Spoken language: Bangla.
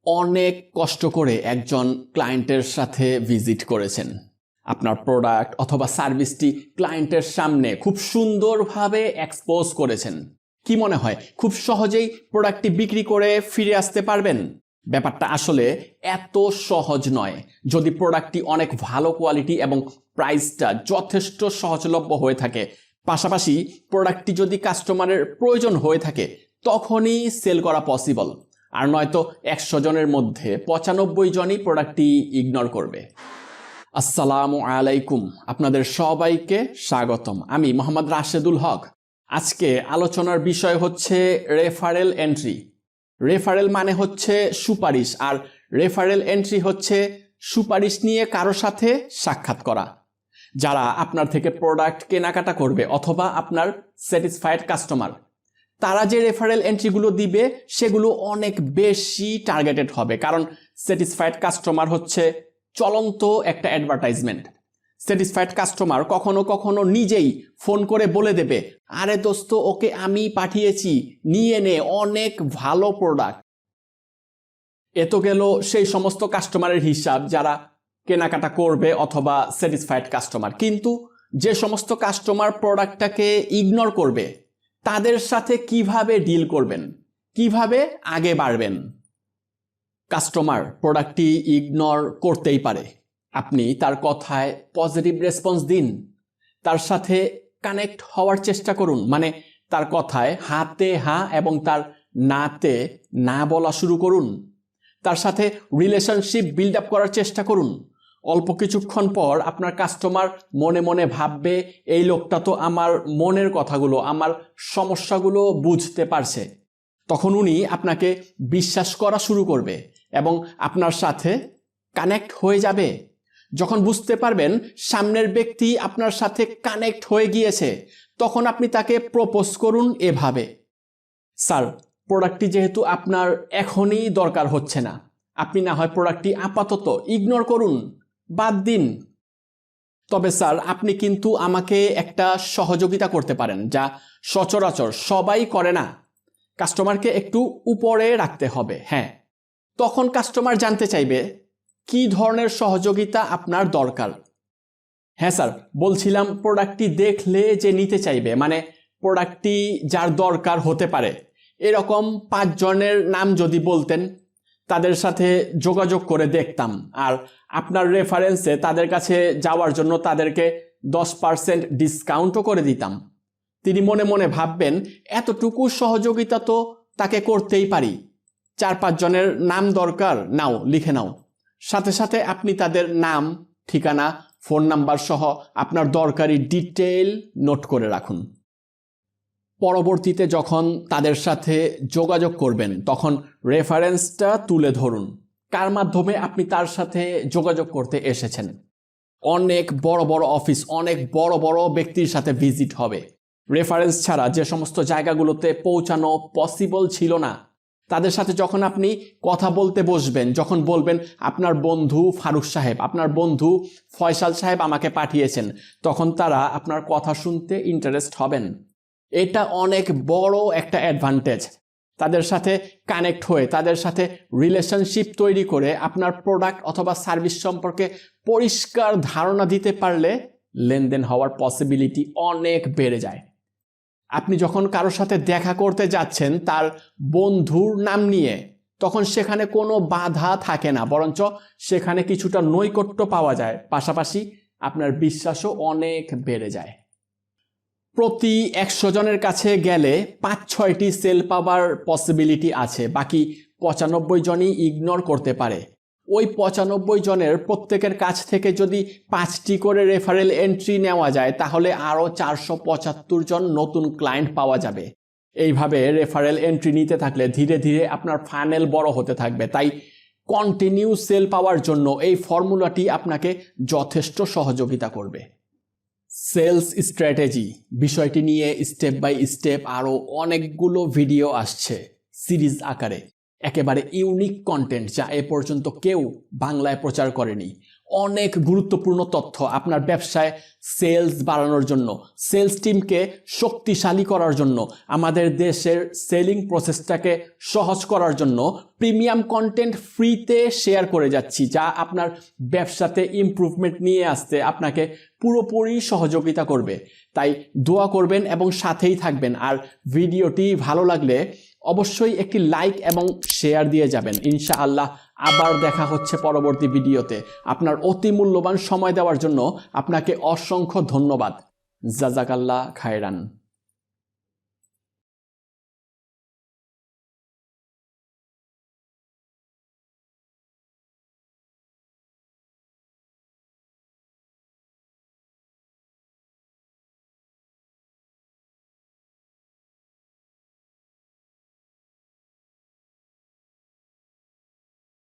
অনেক কষ্ট করে একজন ক্লায়েন্টের সাথে ভিজিট করেছেন। আপনার প্রোডাক্ট অথবা সার্ভিসটি ক্লায়েন্টের সামনে খুব সুন্দরভাবে এক্সপোজ করেছেন। কি মনে হয় খুব সহজেই প্রোডাক্টটি বিক্রি করে ফিরে আসতে পারবেন? ব্যাপারটা আসলে এত সহজ নয়। যদি প্রোডাক্টটি অনেক ভালো কোয়ালিটি এবং প্রাইসটা যথেষ্ট সহজলভ্য হয়ে থাকে, পাশাপাশি প্রোডাক্টটি যদি কাস্টমারের প্রয়োজন হয়ে থাকে, তখনই সেল করা পসিবল। আর নয়তো 100 জনের মধ্যে 95 জনই প্রোডাক্টটি ইগনোর করবে। আসসালামু আলাইকুম, আপনাদের সবাইকে স্বাগতম। আমি মোহাম্মদ রাশেদুল হক। আজকে আলোচনার বিষয় হচ্ছে রেফারেল এন্ট্রি। রেফারেল মানে হচ্ছে সুপারিশ, আর রেফারেল এন্ট্রি হচ্ছে সুপারিশ নিয়ে কারো সাথে সাক্ষাৎ করা। যারা আপনার থেকে প্রোডাক্ট কেনাকাটা করবে অথবা আপনার স্যাটিসফাইড কাস্টমার, তারা যে রেফারেল এন্ট্রিগুলো দিবে সেগুলো অনেক বেশি টার্গেটেড হবে। কারণ স্যাটিসফাইড কাস্টমার হচ্ছে চলন্ত একটা অ্যাডভার্টাইজমেন্ট। স্যাটিসফাইড কাস্টমার কখনো কখনো নিজেই ফোন করে বলে দেবে, আরে দোস্ত, ওকে আমি পাঠিয়েছি, নিয়ে নে, অনেক ভালো প্রোডাক্ট। এ তো গেল সেই সমস্ত কাস্টমারের হিসাব যারা কেনাকাটা করবে অথবা স্যাটিসফাইড কাস্টমার। কিন্তু যে সমস্ত কাস্টমার প্রোডাক্টটাকে ইগনোর করবে, তাদের সাথে কিভাবে ডিল করবেন, কিভাবে আগে বাড়বেন? কাস্টমার প্রোডাক্টটি ইগনোর করতেই পারে। আপনি তার কথায় পজিটিভ রেসপন্স দিন, তার সাথে কানেক্ট হওয়ার চেষ্টা করুন। মানে তার কথায় হাতে হা এবং তার নাতে না বলা শুরু করুন। তার সাথে রিলেশনশিপ বিল্ড আপ করার চেষ্টা করুন। অল্প কিছুক্ষণ পর আপনার কাস্টমার মনে মনে ভাববে, এই লোকটা তো আমার মনের কথাগুলো, আমার সমস্যাগুলো বুঝতে পারছে। তখন উনি আপনাকে বিশ্বাস করা শুরু করবে এবং আপনার সাথে কানেক্ট হয়ে যাবে। যখন বুঝতে পারবেন সামনের ব্যক্তি আপনার সাথে কানেক্ট হয়ে গিয়েছে, তখন আপনি তাকে প্রপোজ করুন এভাবে, স্যার, প্রোডাক্টটি যেহেতু আপনার এখনই দরকার হচ্ছে না, আপনি না হয় প্রোডাক্টটি আপাতত ইগনোর করুন, বাদ দিন। তবে স্যার, আপনি কিন্তু আমাকে একটা সহযোগিতা করতে পারেন, যা সচরাচর সবাই করে না। কাস্টমারকে একটু উপরে রাখতে হবে। হ্যাঁ, তখন কাস্টমার জানতে চাইবে কি ধরনের সহযোগিতা আপনার দরকার। হ্যাঁ স্যার, বলছিলাম প্রোডাক্টটি দেখলে যে নিতে চাইবে, মানে প্রোডাক্টটি যার দরকার হতে পারে, এরকম 5 জনের নাম যদি বলতেন, তাদের সাথে যোগাযোগ করে দেখতাম, আর আপনার রেফারেন্সে তাদের কাছে যাওয়ার জন্য তাদেরকে 10% ডিসকাউন্টও করে দিতাম। তিনি মনে মনে ভাববেন, এতটুকু সহযোগিতা তো তাকে করতেই পারি। 4-5 জনের নাম দরকার, নাও লিখে নাও। সাথে সাথে আপনি তাদের নাম, ঠিকানা, ফোন নাম্বার সহ আপনার দরকারি ডিটেইল নোট করে রাখুন। পরবর্তীতে যখন তাদের সাথে যোগাযোগ করবেন, তখন রেফারেন্সটা তুলে ধরুন, কার মাধ্যমে আপনি তার সাথে যোগাযোগ করতে এসেছেন। অনেক বড় বড় অফিস, অনেক বড় বড় ব্যক্তির সাথে ভিজিট হবে। রেফারেন্স ছাড়া যে সমস্ত জায়গাগুলোতে পৌঁছানো পসিবল ছিল না, তাদের সাথে যখন আপনি কথা বলতে বসবেন, যখন বলবেন আপনার বন্ধু ফারুক সাহেব, আপনার বন্ধু ফয়সাল সাহেব আমাকে পাঠিয়েছেন, তখন তারা আপনার কথা শুনতে ইন্টারেস্ট হবেন। এটা অনেক বড় একটা অ্যাডভান্টেজ। তাদের সাথে কানেক্ট হয়ে, তাদের সাথে রিলেশনশিপ তৈরি করে আপনার প্রোডাক্ট অথবা সার্ভিস সম্পর্কে পরিষ্কার ধারণা দিতে পারলে লেনদেন হওয়ার পসিবিলিটি অনেক বেড়ে যায়। আপনি যখন কারোর সাথে দেখা করতে যাচ্ছেন তার বন্ধুর নাম নিয়ে, তখন সেখানে কোনো বাধা থাকে না, বরঞ্চ সেখানে কিছুটা নৈকট্য পাওয়া যায়, পাশাপাশি আপনার বিশ্বাসও অনেক বেড়ে যায়। প্রতি 100 জনের কাছে গেলে 5-6টি সেল পাওয়ার পসিবিলিটি আছে, বাকি 95 জনই ইগনোর করতে পারে। ওই 95 জনের প্রত্যেকের কাছ থেকে যদি 5টি করে রেফারেল এন্ট্রি নেওয়া যায়, তাহলে আরও 475 জন নতুন ক্লায়েন্ট পাওয়া যাবে। এইভাবে রেফারেল এন্ট্রি নিতে থাকলে ধীরে ধীরে আপনার ফানেল বড় হতে থাকবে। তাই কন্টিনিউ সেল পাওয়ার জন্য এই ফর্মুলাটি আপনাকে যথেষ্ট সহযোগিতা করবে। সেলস স্ট্র্যাটেজি বিষয়টি নিয়ে স্টেপ বাই স্টেপ আরও অনেকগুলো ভিডিও আসছে সিরিজ আকারে, একেবারে ইউনিক কন্টেন্ট যা এ পর্যন্ত কেউ বাংলায় প্রচার করেনি। অনেক গুরুত্বপূর্ণ তথ্য আপনার ব্যবসায় সেলস বাড়ানোর জন্য, সেলস টিমকে শক্তিশালী করার জন্য, আমাদের দেশের সেলিং প্রসেসটাকে সহজ করার জন্য প্রিমিয়াম কন্টেন্ট ফ্রিতে শেয়ার করে যাচ্ছি, যা আপনার ব্যবসাতে ইমপ্রুভমেন্ট নিয়ে আসতে আপনাকে পুরোপুরি সহযোগিতা করবে। তাই দোয়া করবেন এবং সাথেই থাকবেন। আর ভিডিওটি ভালো লাগলে অবশ্যই একটি লাইক এবং শেয়ার দিয়ে যাবেন। ইনশাআল্লাহ আবার দেখা হচ্ছে পরবর্তী ভিডিওতে। আপনার অতি মূল্যবান সময় দেওয়ার জন্য আপনাকে অসংখ্য ধন্যবাদ। জাজাকাল্লাহ খায়রান।